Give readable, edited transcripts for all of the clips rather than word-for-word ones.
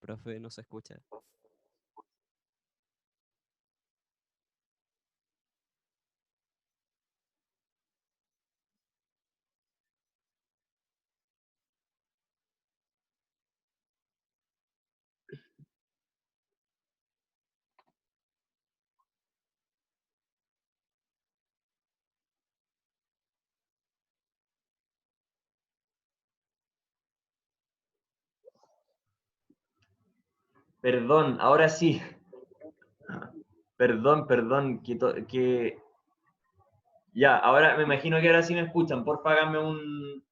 profe, no se escucha. Perdón, ahora sí. Perdón, que... Ya, ahora me imagino que ahora sí me escuchan. Porfa, háganme un...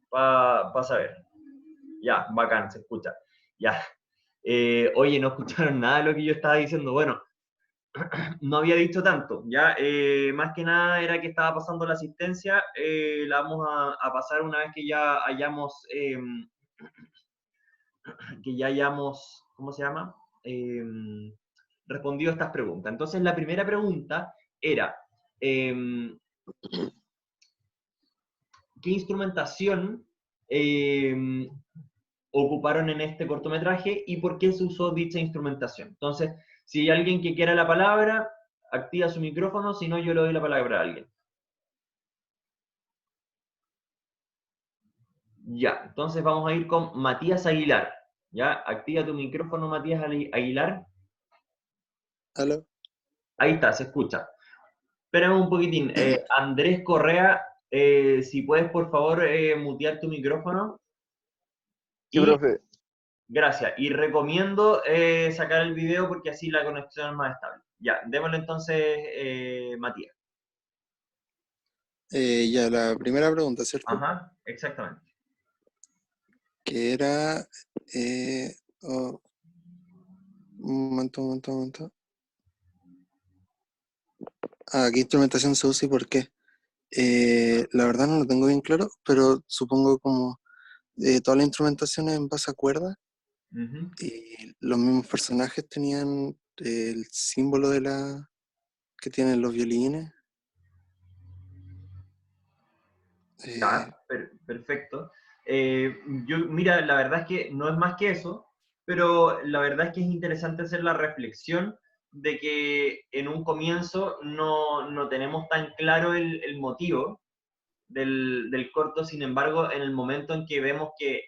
para saber. Ya, bacán, se escucha. Ya. Oye, no escucharon nada de lo que yo estaba diciendo. Bueno, no había dicho tanto. Ya, más que nada era que estaba pasando la asistencia. La vamos a pasar una vez que ya hayamos, ¿cómo se llama? Respondido estas preguntas. Entonces, la primera pregunta era, eh, ¿qué instrumentación ocuparon en este cortometraje y por qué se usó dicha instrumentación? Entonces, si hay alguien que quiera la palabra, activa su micrófono, si no, yo le doy la palabra a alguien. Ya, entonces vamos a ir con Matías Aguilar. Ya, activa tu micrófono, Matías Aguilar. ¿Aló? Ahí está, se escucha. Espérame un poquitín. Andrés Correa, si puedes por favor mutear tu micrófono. Sí, Y profe. gracias. Y recomiendo sacar el video porque así la conexión es más estable. Ya, démosle entonces, Matías. Ya, la primera pregunta, ¿cierto? Ajá, exactamente. Que era... oh, un momento. Ah, ¿qué instrumentación se usa y por qué? La verdad no lo tengo bien claro, pero supongo como toda la instrumentación es en base a cuerdas Ujú. y los mismos personajes tenían el símbolo de la que tienen los violines. Ya, Eh, perfecto. Mira, la verdad es que no es más que eso, pero la verdad es que es interesante hacer la reflexión de que en un comienzo no tenemos tan claro el motivo del corto, sin embargo, en el momento en que vemos que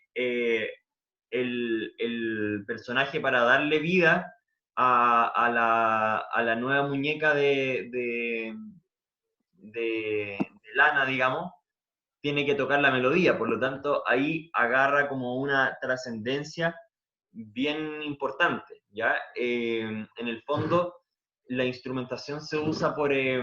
el personaje para darle vida a la nueva muñeca de lana, digamos, tiene que tocar la melodía, por lo tanto ahí agarra como una trascendencia bien importante, ¿ya? En el fondo, la instrumentación se usa porque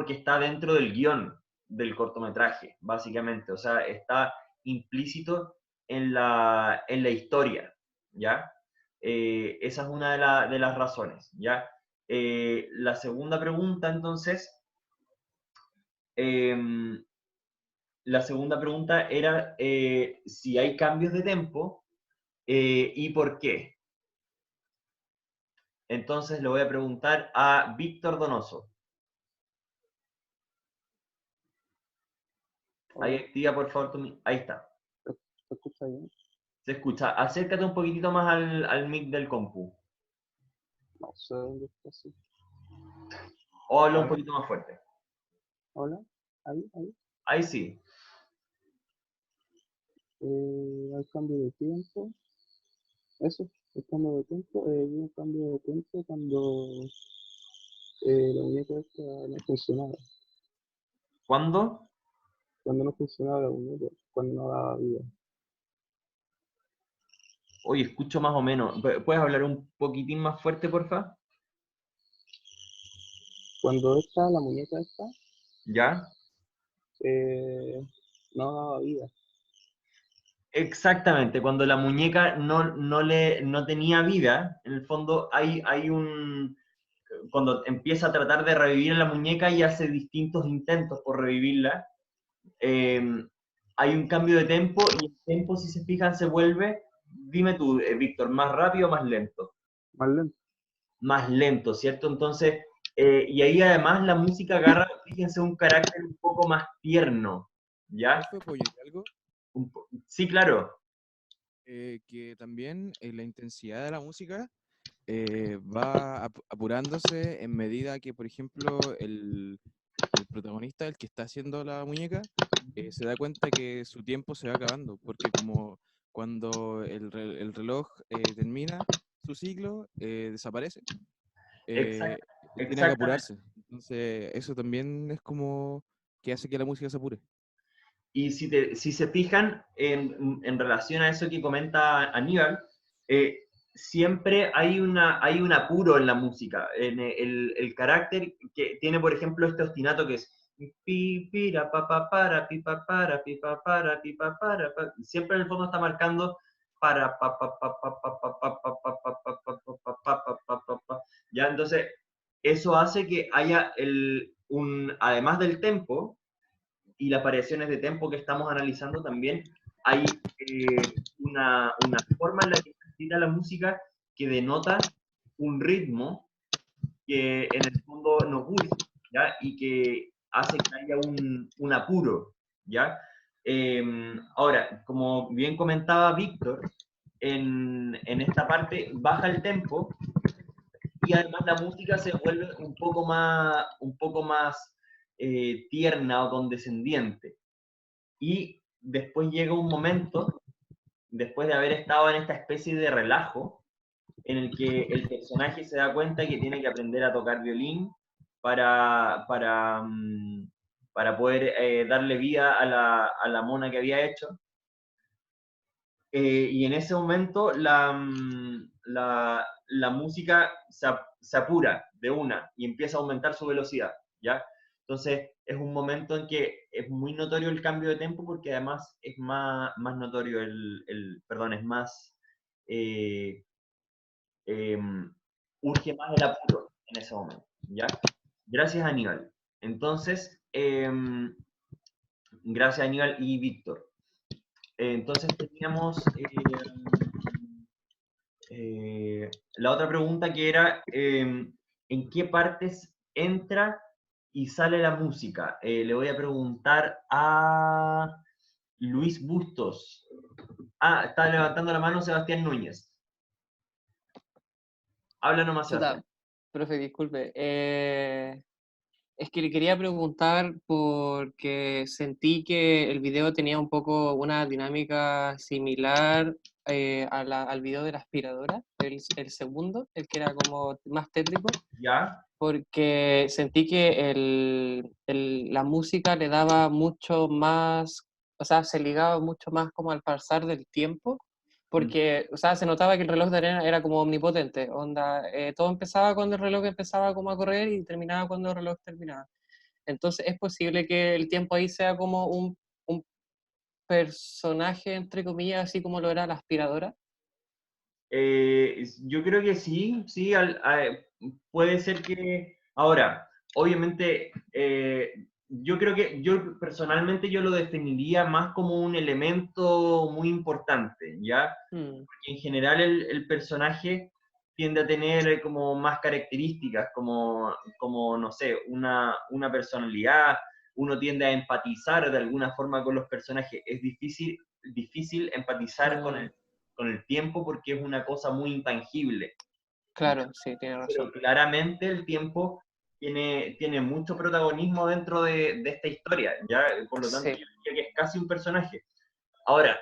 está dentro del guión del cortometraje, básicamente, o sea, está implícito en la historia, ¿ya? Esa es una de las razones, ¿ya? La segunda pregunta, entonces, eh, la segunda pregunta era si hay cambios de tempo y por qué. Entonces le voy a preguntar a Víctor Donoso. Ahí Hola, activa por favor Ahí está. ¿se escucha bien? Se escucha. Acércate un poquitito más al mic del compu. No sé dónde está así. O habla un Hola, poquito más fuerte. hola, ahí. Ahí sí. Hay cambio de tiempo. Eso, el cambio de tiempo. Vi un cambio de tiempo cuando la muñeca esta no funcionaba. ¿Cuándo? Cuando no funcionaba la muñeca, cuando no daba vida. Oye, escucho más o menos. ¿Puedes hablar un poquitín más fuerte, porfa? Cuando la muñeca esta, ¿Ya? eh, no daba vida. Exactamente, cuando la muñeca no tenía vida, en el fondo hay un... Cuando empieza a tratar de revivir a la muñeca y hace distintos intentos por revivirla, eh, hay un cambio de tempo y el tempo, si se fijan, se vuelve, dime tú, Víctor, ¿más rápido o más lento? Más lento. Más lento, ¿cierto? Entonces, y ahí además la música agarra, fíjense, un carácter un poco más tierno, ¿ya? Profe, ¿puedo ir algo? Sí, claro. Que también la intensidad de la música va apurándose en medida que, por ejemplo, el protagonista, el que está haciendo la muñeca, se da cuenta que su tiempo se va acabando, porque como cuando el reloj termina su ciclo, desaparece, Exacto, él tiene que exactamente. apurarse. Entonces, eso también es como que hace que la música se apure. Y si se fijan en relación a eso que comenta Aníbal, eh, siempre hay un apuro en la música, en el carácter que tiene, por ejemplo, este ostinato que es pi, pira, pa, pa, para, pi, pa, para, pi, pa, para, pi, pa, para, pa. Siempre en el fondo está marcando para, pa, pa, pa, pa, pa, pa, pa, pa, pa, pa, pa, pa, pa, pa, pa, pa, pa, pa. Ya, entonces, eso hace que haya además del tempo, y las variaciones de tempo que estamos analizando también, hay una forma en la que se tira la música que denota un ritmo que en el fondo nos gusta, ¿ya? Y que hace que haya un apuro, ¿ya? Ahora, como bien comentaba Víctor, en esta parte baja el tempo y además la música se vuelve un poco más tierna o condescendiente. Y después llega un momento, después de haber estado en esta especie de relajo, en el que el personaje se da cuenta que tiene que aprender a tocar violín para poder darle vida a la mona que había hecho. Y en ese momento la música se apura de una y empieza a aumentar su velocidad, ¿ya? Entonces es un momento en que es muy notorio el cambio de tempo porque además es más notorio perdón, es más, eh, eh, urge más el apuro en ese momento, ¿ya? Gracias Aníbal. Entonces, gracias Aníbal y Víctor. Entonces teníamos la otra pregunta que era, ¿en qué partes entra y sale la música? Le voy a preguntar a Luis Bustos. Ah, está levantando la mano Sebastián Núñez. Habla nomás, Sebastián. Chuta, profe, disculpe. Es que le quería preguntar porque sentí que el video tenía un poco una dinámica similar al video de la aspiradora, el segundo, el que era como más tétrico, ¿Ya? porque sentí que la música le daba mucho más, o sea, se ligaba mucho más como al pasar del tiempo, porque, o sea, se notaba que el reloj de arena era como omnipotente, onda, todo empezaba cuando el reloj empezaba como a correr y terminaba cuando el reloj terminaba. Entonces es posible que el tiempo ahí sea como un personaje, entre comillas, así como lo era la aspiradora. Yo creo que sí, sí, puede ser que... Ahora, obviamente, yo creo que yo personalmente yo lo definiría más como un elemento muy importante, ¿ya? Mm, Porque en general el personaje tiende a tener como más características, como no sé, una personalidad, uno tiende a empatizar de alguna forma con los personajes. Es difícil empatizar mm, con el tiempo porque es una cosa muy intangible. claro, sí, tiene Pero razón. claramente el tiempo tiene mucho protagonismo dentro de esta historia, ¿ya? Por lo tanto, Sí, yo diría que es casi un personaje. Ahora,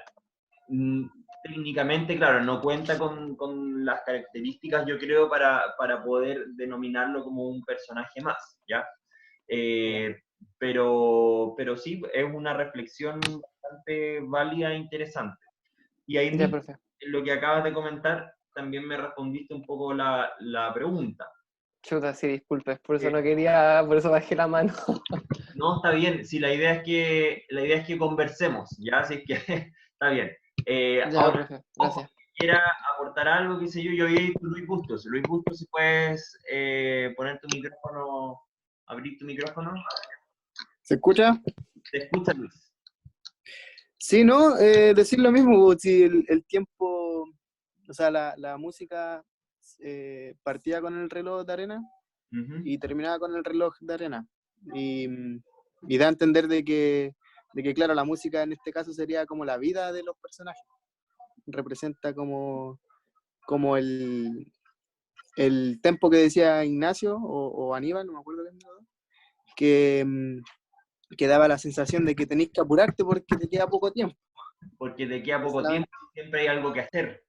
técnicamente, claro, no cuenta con las características, yo creo, para poder denominarlo como un personaje más, ¿ya? ya, Eh, pero sí, es una reflexión bastante válida e interesante. Y ahí ya, mismo, profe. en lo que acabas de comentar, también me respondiste un poco la pregunta. Chuta, sí, disculpe, por eso no quería, por eso bajé la mano. No, está bien, si la idea es que conversemos, ¿ya? Así es que está bien. Ya, Ahora, profe, ojo, gracias. quiera aportar algo, qué sé yo vi Luis Bustos. Luis Bustos, si puedes poner tu micrófono, abrir tu micrófono. ¿Se escucha? Te escucha, Luis. Sí, ¿no? Decir lo mismo, si el tiempo, o sea, la música partía con el reloj de arena Ujú. y terminaba con el reloj de arena. Y, y da a entender de que, claro, la música en este caso sería como la vida de los personajes. representa como el tempo que decía Ignacio o Aníbal, no me acuerdo bien, que daba la sensación de que tenés que apurarte porque te queda poco tiempo. Porque te queda poco tiempo y siempre hay algo que hacer.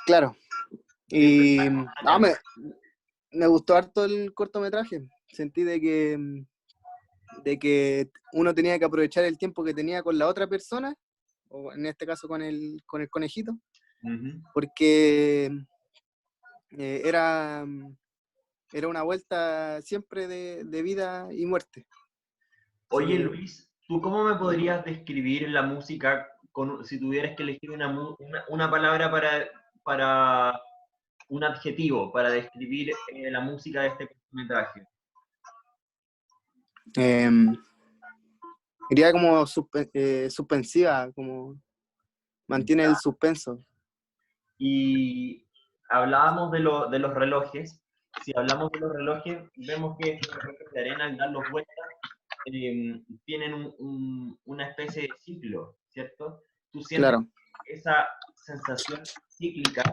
Claro. Siempre Y está con no, una me gustó harto el cortometraje. Sentí de que uno tenía que aprovechar el tiempo que tenía con la otra persona, o en este caso con el conejito, Ujú. porque era una vuelta siempre de vida y muerte. Oye, Sí. Luis, ¿tú cómo me podrías describir la música si tuvieras que elegir una palabra para un adjetivo para describir la música de este cortometraje? Iría como suspensiva, como mantiene el suspenso. Y hablábamos de los relojes. Si hablamos de los relojes, vemos que estos relojes de arena, al darlos vueltas, tienen una especie de ciclo, ¿cierto? ¿Tú sientes Claro. esa sensación cíclica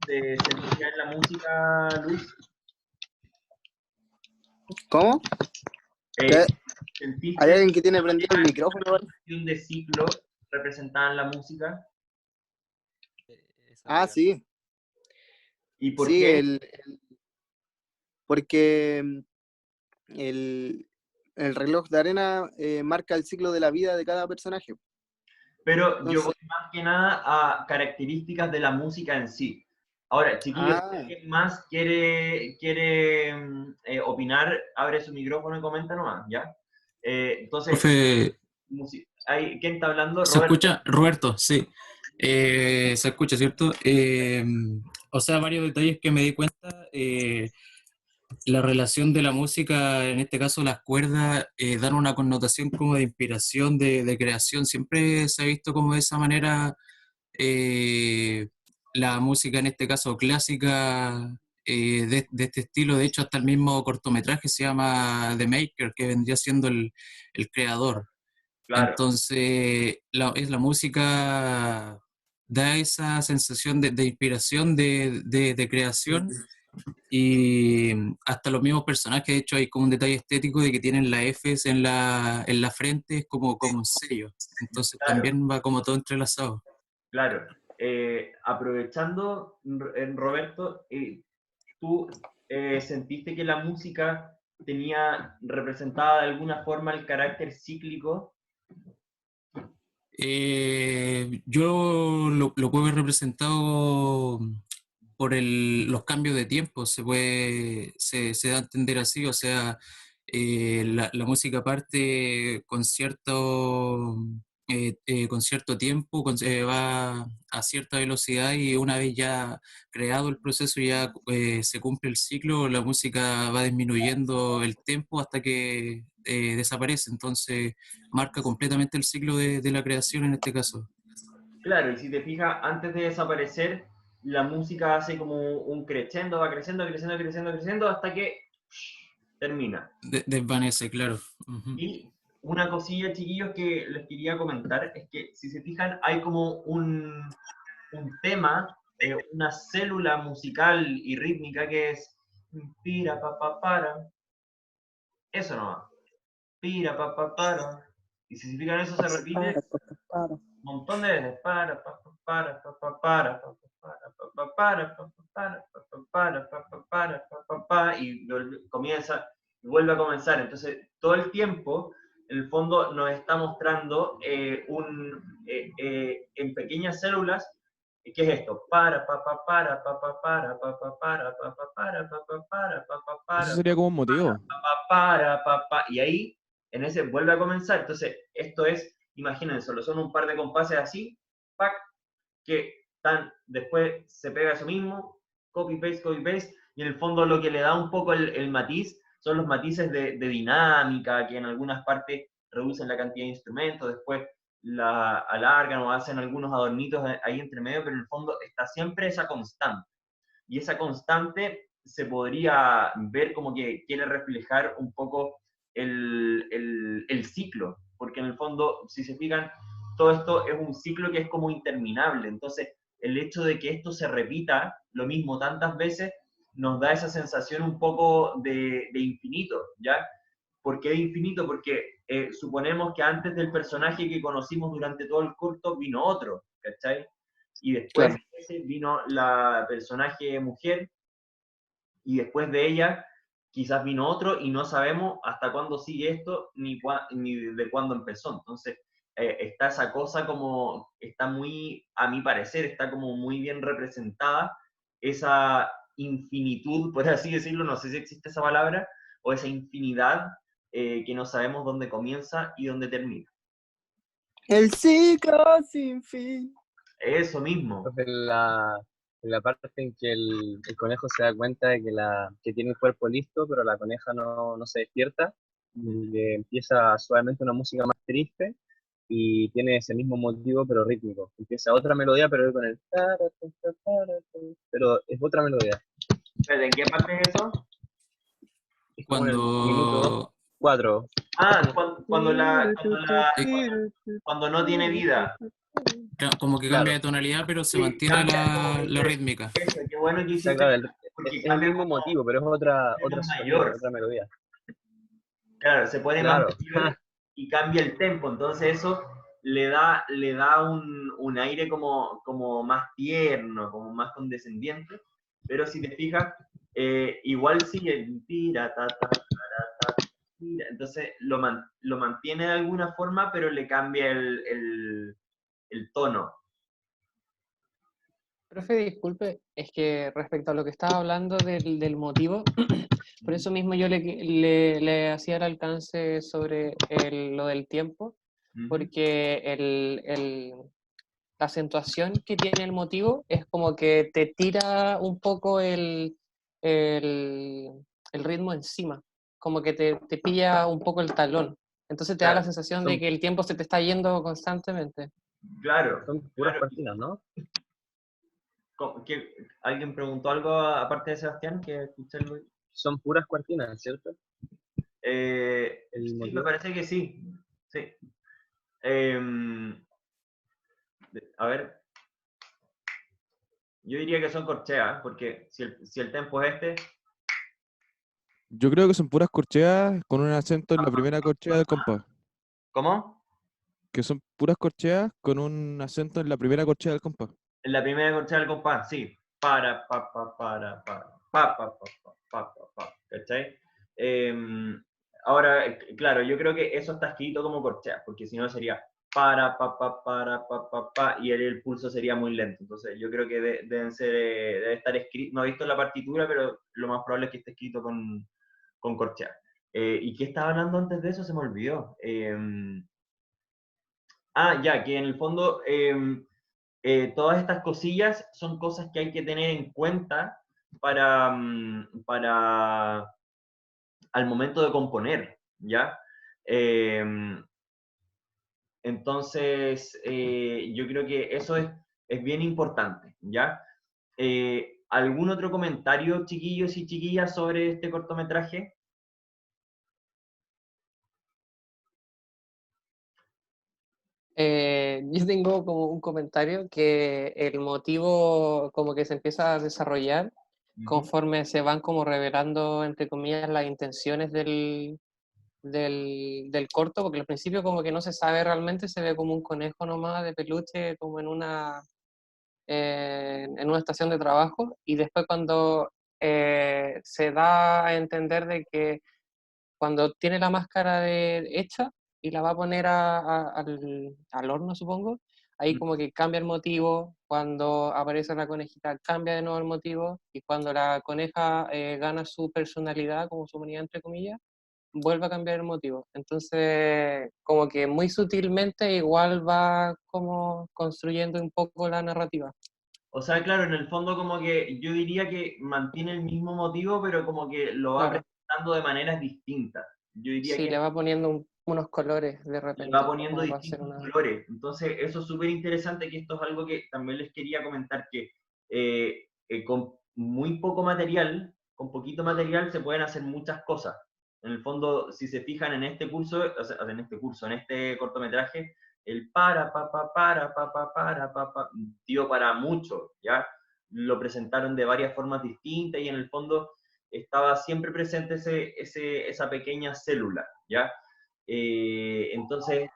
se sentía en la música, Luis? ¿Cómo? Eh, ¿Hay ¿Sentiste alguien que tiene prendido el micrófono? una sensación de ciclo representada en la música? Ah, sí. ¿Y por Sí, qué? porque el reloj de arena marca el ciclo de la vida de cada personaje. Pero yo Entonces, voy más que nada a características de la música en sí. Ahora, chiquillos, si alguien más quiere opinar, abre su micrófono y comenta nomás, ¿ya? Entonces, Profe, ¿quién está hablando? ¿se Roberto. escucha? Roberto, sí. Se escucha, ¿cierto? O sea, varios detalles que me di cuenta. La relación de la música, en este caso las cuerdas, dan una connotación como de inspiración, de creación. Siempre se ha visto como de esa manera la música, en este caso clásica, de este estilo. De hecho, hasta el mismo cortometraje se llama The Maker, que vendría siendo el creador. Claro, Entonces, la música da esa sensación de inspiración, de creación, y hasta los mismos personajes, de hecho, hay como un detalle estético de que tienen la F en la frente, es como un sello. Entonces, claro, también va como todo entrelazado. claro. Aprovechando, Roberto, ¿tú sentiste que la música representaba de alguna forma el carácter cíclico? Yo lo puedo ver representado por los cambios de tiempo, se da a entender así, o sea, la música parte con cierto tiempo, va a cierta velocidad, y una vez ya creado el proceso, ya se cumple el ciclo, la música va disminuyendo el tiempo hasta que desaparece. Entonces marca completamente el ciclo de la creación en este caso. Claro, y si te fijas, antes de desaparecer, la música hace como un crescendo, va creciendo, creciendo, creciendo, creciendo, hasta que termina. Desvanece, claro. Uh-huh. Y una cosilla, chiquillos, que les quería comentar, es que si se fijan, hay como un tema, una célula musical y rítmica que es pira, pa, pa, para. Eso nomás. Pira, pa, pa, para. Y si se fijan, eso se repite un montón de veces. Para, pa, pa, para, pa, pa, para, pa, pa, para, pa, pa, para, pa, pa, para, pa, pa, para, pa, pa, pa, y comienza y vuelve a comenzar. Entonces, todo el tiempo, en el fondo, nos está mostrando en pequeñas células. ¿Qué es esto? Para, pa, pa, para, pa, pa, para, pa, pa, para, pa, pa, para, pa, pa, para, pa, pa, Eso para, sería como un motivo. para, pa, pa, y ahí, en ese vuelve a comenzar. Entonces, esto es, imagínense, solo son un par de compases así, pack, que después se pega eso mismo, copy paste, y en el fondo lo que le da un poco el matiz son los matices de dinámica, que en algunas partes reducen la cantidad de instrumentos, después la alargan o hacen algunos adornitos ahí entre medio, pero en el fondo está siempre esa constante. Y esa constante se podría ver como que quiere reflejar un poco el ciclo, porque en el fondo, si se fijan, todo esto es un ciclo que es como interminable. Entonces, el hecho de que esto se repita lo mismo tantas veces nos da esa sensación un poco de infinito, ¿ya? ¿Por qué de infinito? Porque suponemos que antes del personaje que conocimos durante todo el corto vino otro, ¿cachai? Y después Claro. de ese vino la personaje mujer, y después de ella quizás vino otro, y no sabemos hasta cuándo sigue esto, ni de cuándo empezó. Entonces, está esa cosa como, está muy, a mi parecer, está como muy bien representada, esa infinitud, por así decirlo, no sé si existe esa palabra, o esa infinidad que no sabemos dónde comienza y dónde termina. El ciclo sin fin. Eso mismo. Entonces, en la parte en que el conejo se da cuenta de que tiene el cuerpo listo, pero la coneja no se despierta, y le empieza suavemente una música más triste y tiene ese mismo motivo, pero rítmico. Empieza otra melodía, pero con el... Pero es otra melodía. ¿Pero en qué parte es eso? Es como en el minuto Cuando 4. Ah, cuando no tiene vida. como que Claro. cambia de tonalidad, pero se Sí, mantiene cambia la rítmica. Eso, qué bueno que O sea, hiciste, claro, porque es el cambia mismo como motivo, pero es otra algo sonido, mayor. otra melodía. Claro, se pone más Claro. mayor y cambia el tempo, entonces eso le da un aire como más tierno, como más condescendiente, pero si te fijas, igual sigue, tira, ta, ta, tara, ta, tira. Entonces lo mantiene de alguna forma, pero le cambia el tono. Profe, disculpe, es que respecto a lo que estaba hablando del motivo, por eso mismo yo le hacía el alcance sobre lo del tiempo, porque la acentuación que tiene el motivo es como que te tira un poco el ritmo encima, como que te pilla un poco el talón. Entonces te da la Claro, sensación de que el tiempo se te está yendo constantemente. claro, Son puras claro. cuartinas, ¿no? ¿Alguien preguntó algo aparte de Sebastián? Que escuché algo? Son puras cuartinas, ¿cierto? Sí, me motivo. parece que sí. Sí. A ver, yo diría que son corcheas, porque si el tempo es este, Yo creo que son puras corcheas con un acento en la primera corchea del compás. ¿cómo? Que son puras corcheas con un acento en la primera corchea del compás. En la primera corchea del compás, sí. Para, pa, pa, para, pa, pa, pa, pa, pa, pa, pa, ¿cachai? Ahora, claro, yo creo que eso está escrito como corchea, porque si no sería para, pa, y el pulso sería muy lento. Entonces, yo creo que debe estar escrito, no he visto la partitura, pero lo más probable es que esté escrito con corchea. ¿Y qué estaba hablando antes de eso? Se me olvidó. Ya, que en el fondo todas estas cosillas son cosas que hay que tener en cuenta para al momento de componer, ¿ya? Entonces, yo creo que eso es bien importante, ¿ya? ¿Algún otro comentario, chiquillos y chiquillas, sobre este cortometraje? Yo tengo como un comentario que el motivo como que se empieza a desarrollar conforme se van como revelando, entre comillas, las intenciones del corto, porque al principio como que no se sabe realmente, se ve como un conejo nomás de peluche, como en una estación de trabajo, y después cuando se da a entender de que cuando tiene la máscara hecha y la va a poner al horno, supongo, ahí como que cambia el motivo, cuando aparece la conejita cambia de nuevo el motivo, y cuando la coneja gana su personalidad, como su humanidad entre comillas, vuelve a cambiar el motivo. Entonces, como que muy sutilmente igual va como construyendo un poco la narrativa. O sea, claro, en el fondo como que yo diría que mantiene el mismo motivo, pero como que lo va Claro, presentando de maneras distintas. Yo diría sí, que le va poniendo unos colores de le va repente, poniendo como para hacer distintos una... colores. Entonces, eso es súper interesante, que esto es algo que también les quería comentar, que con muy poco material, con poquito material, se pueden hacer muchas cosas. En el fondo, si se fijan en este curso, o sea, en este cortometraje, El para, dio para mucho, ¿ya? Lo presentaron de varias formas distintas y en el fondo estaba siempre presente esa pequeña célula, ¿ya? Entonces,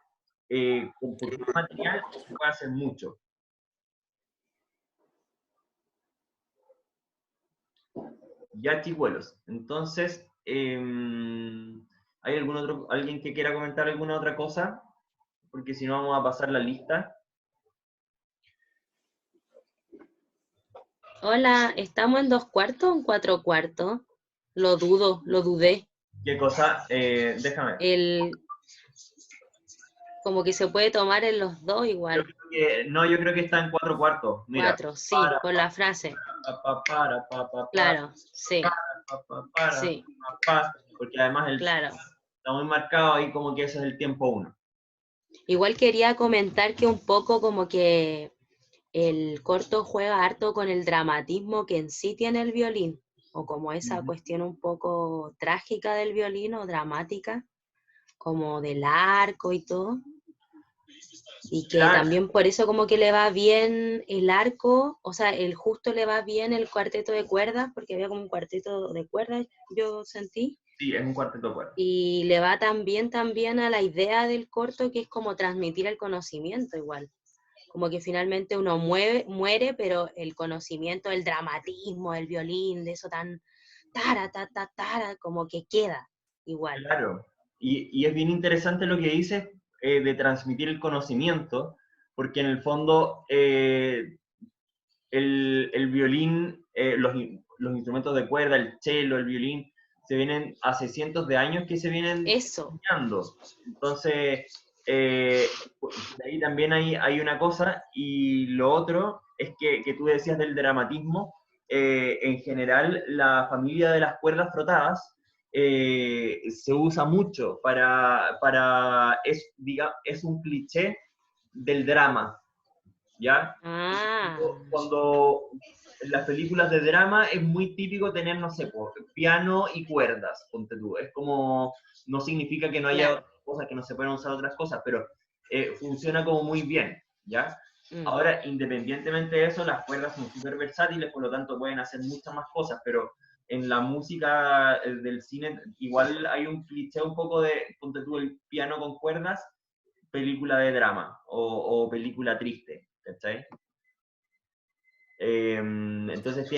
con poquito material se puede hacer mucho. Ya, chicuelos. Entonces, ¿hay alguien que quiera comentar alguna otra cosa? Porque si no vamos a pasar la lista. Hola, ¿estamos en 2/4 o en 4/4? Lo dudo, lo dudé. ¿Qué cosa? Déjame. Como que se puede tomar en los dos igual. Yo creo que está en 4/4. Mira. 4, sí, por la frase. Claro, sí. Sí. Porque además Claro. está muy marcado ahí como que ese es el tiempo 1. Igual quería comentar que un poco como que el corto juega harto con el dramatismo que en sí tiene el violín, o como esa cuestión un poco trágica del violín o dramática, como del arco y todo. Y que también por eso como que le va bien el arco, o sea, justo le va bien el cuarteto de cuerdas, porque había como un cuarteto de cuerdas, yo sentí. Sí, es un cuarteto de cuerdas. Y le va también a la idea del corto, que es como transmitir el conocimiento igual. Como que finalmente uno muere, pero el conocimiento, el dramatismo, el violín, de eso tan tara, como que queda igual. Claro, y es bien interesante lo que dices de transmitir el conocimiento, porque en el fondo el violín, los instrumentos de cuerda, el cello, el violín, se vienen hace cientos de años que se vienen enseñando. Entonces, de ahí también hay una cosa, y lo otro es que tú decías del dramatismo, en general la familia de las cuerdas frotadas se usa mucho es un cliché del drama, ¿ya? Cuando en las películas de drama es muy típico tener, no sé, piano y cuerdas, ponte tú. Es como, no significa que no haya otras cosas, que no se puedan usar otras cosas, pero funciona como muy bien, ¿ya? Ahora, independientemente de eso, las cuerdas son súper versátiles, por lo tanto pueden hacer muchas más cosas, pero en la música del cine igual hay un cliché un poco de, ponte tú, el piano con cuerdas, película de drama o película triste, ¿cachai? Entonces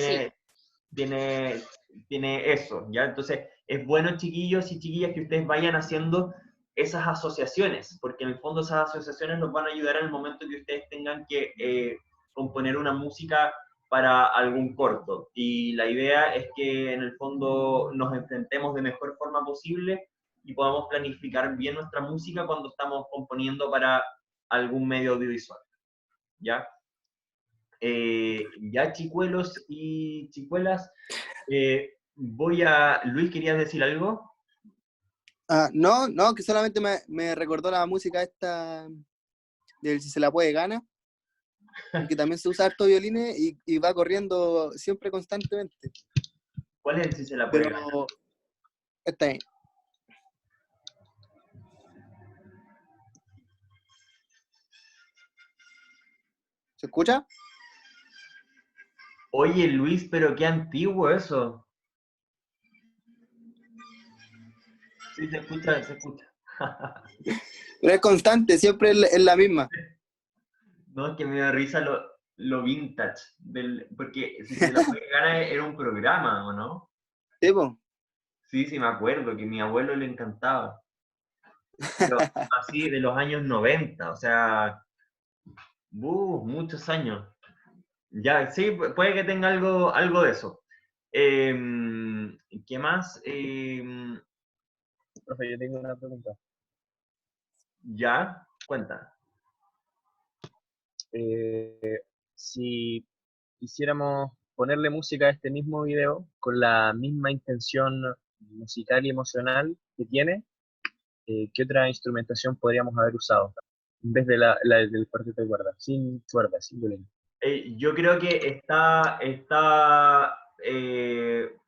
tiene eso, ¿ya? Entonces es bueno, chiquillos y chiquillas, que ustedes vayan haciendo esas asociaciones, porque en el fondo esas asociaciones nos van a ayudar en el momento que ustedes tengan que componer una música para algún corto. Y la idea es que en el fondo nos enfrentemos de mejor forma posible y podamos planificar bien nuestra música cuando estamos componiendo para algún medio audiovisual, ¿ya? Ya, chicuelos y chicuelas, Luis, ¿querías decir algo? No, que solamente me recordó la música esta del Si se la puede gana, que también se usa harto violines y va corriendo siempre constantemente. ¿Cuál es el Si se la puede ganar? Esta es. ¿Se escucha? Oye, Luis, pero qué antiguo eso. Sí, se escucha. Pero es constante, siempre es la misma. No, es que me da risa lo vintage, porque Si se la puede ganar era un programa, ¿o no? Sí, po. Sí, me acuerdo, que a mi abuelo le encantaba. Pero así de los años 90, o sea, muchos años. Ya, sí, puede que tenga algo de eso. ¿Qué más? Profe, yo tengo una pregunta. Ya, cuenta. Si quisiéramos ponerle música a este mismo video con la misma intención musical y emocional que tiene, ¿qué otra instrumentación podríamos haber usado? En vez de la del cuarteto de cuerdas, sin cuerdas, sin violín. Yo creo que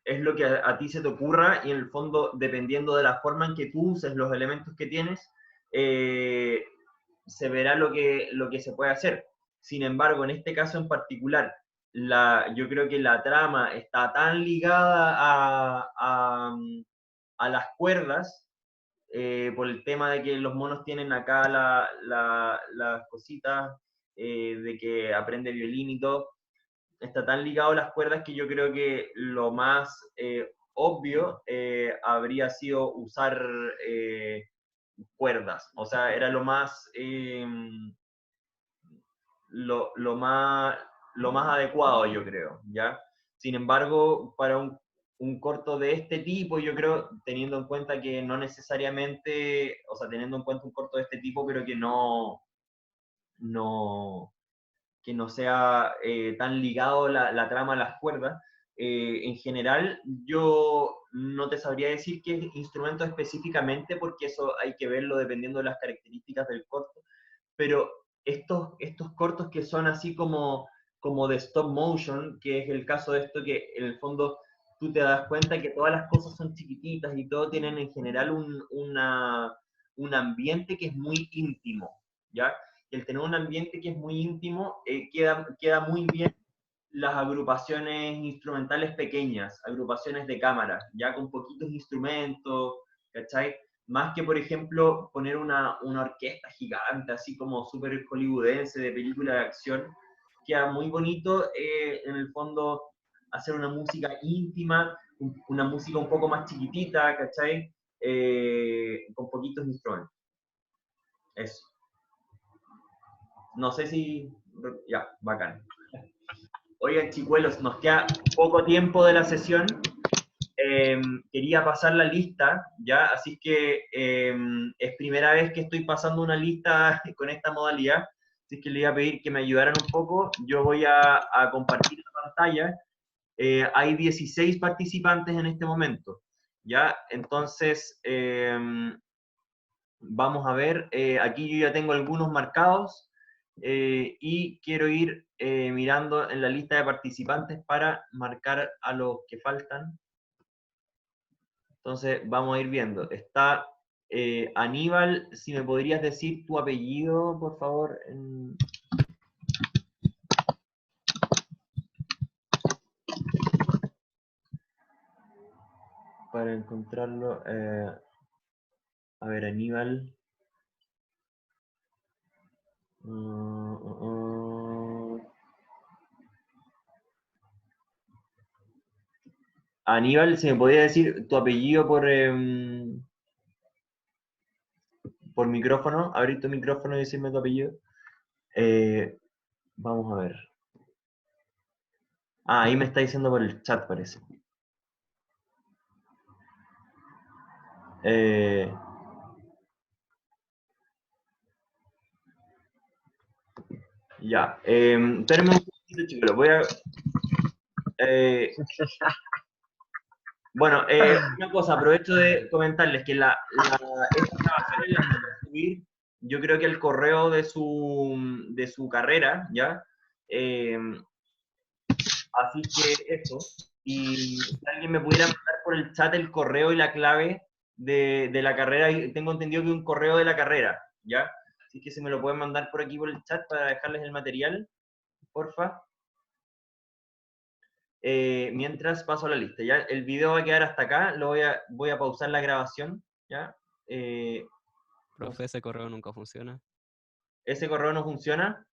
es lo que a ti se te ocurra, y en el fondo, dependiendo de la forma en que tú uses los elementos que tienes, se verá lo que se puede hacer. Sin embargo, en este caso en particular, yo creo que la trama está tan ligada a las cuerdas, por el tema de que los monos tienen acá las cositas, de que aprende violín y todo, está tan ligado a las cuerdas que yo creo que lo más obvio habría sido usar cuerdas. O sea, era lo más lo más adecuado, yo creo, ¿ya? Sin embargo, para un corto de este tipo, yo creo, teniendo en cuenta que no necesariamente, o sea, teniendo en cuenta un corto de este tipo, pero que no sea tan ligado la trama a las cuerdas, en general, yo no te sabría decir qué instrumento específicamente, porque eso hay que verlo dependiendo de las características del corto, pero estos cortos que son así como de stop motion, que es el caso de esto, que en el fondo tú te das cuenta que todas las cosas son chiquititas y todo tienen en general un ambiente que es muy íntimo, ¿ya? Y el tener un ambiente que es muy íntimo, queda muy bien las agrupaciones instrumentales pequeñas, agrupaciones de cámara, ya con poquitos instrumentos, ¿cachai? Más que, por ejemplo, poner una orquesta gigante, así como súper hollywoodense, de película de acción, queda muy bonito, en el fondo, hacer una música íntima, una música un poco más chiquitita, ¿cachai? Con poquitos instrumentos. Eso. No sé si... Ya, bacán. Oigan, chicuelos, nos queda poco tiempo de la sesión. Quería pasar la lista, ¿ya? Así que es primera vez que estoy pasando una lista con esta modalidad, así que le iba a pedir que me ayudaran un poco. Yo voy a compartir la pantalla. Hay 16 participantes en este momento, ¿ya? Entonces, vamos a ver, aquí yo ya tengo algunos marcados, y quiero ir mirando en la lista de participantes para marcar a los que faltan. Entonces vamos a ir viendo. Está Aníbal, si me podrías decir tu apellido, por favor. Para encontrarlo. A ver, Aníbal. Aníbal, si me podría decir tu apellido por micrófono, abrir tu micrófono y decirme tu apellido. Vamos a ver. Ah, ahí me está diciendo por el chat, parece. Ya. Espérenme un poquito, chicos. Voy a... bueno, una cosa, aprovecho de comentarles que esta grabación la voy a subir, yo creo que el correo de su carrera, ¿ya? Así que eso. Y si alguien me pudiera mandar por el chat el correo y la clave de la carrera, y tengo entendido que un correo de la carrera, ¿ya? Así que si me lo pueden mandar por aquí por el chat para dejarles el material, porfa. Mientras paso a la lista, ¿ya? El video va a quedar hasta acá, voy a pausar la grabación, ¿ya? Profe, ese correo nunca funciona. ¿Ese correo no funciona?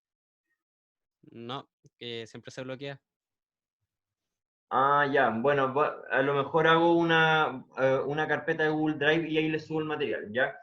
No, que siempre se bloquea. Ah, ya, bueno, a lo mejor hago una carpeta de Google Drive y ahí les subo el material, ¿ya?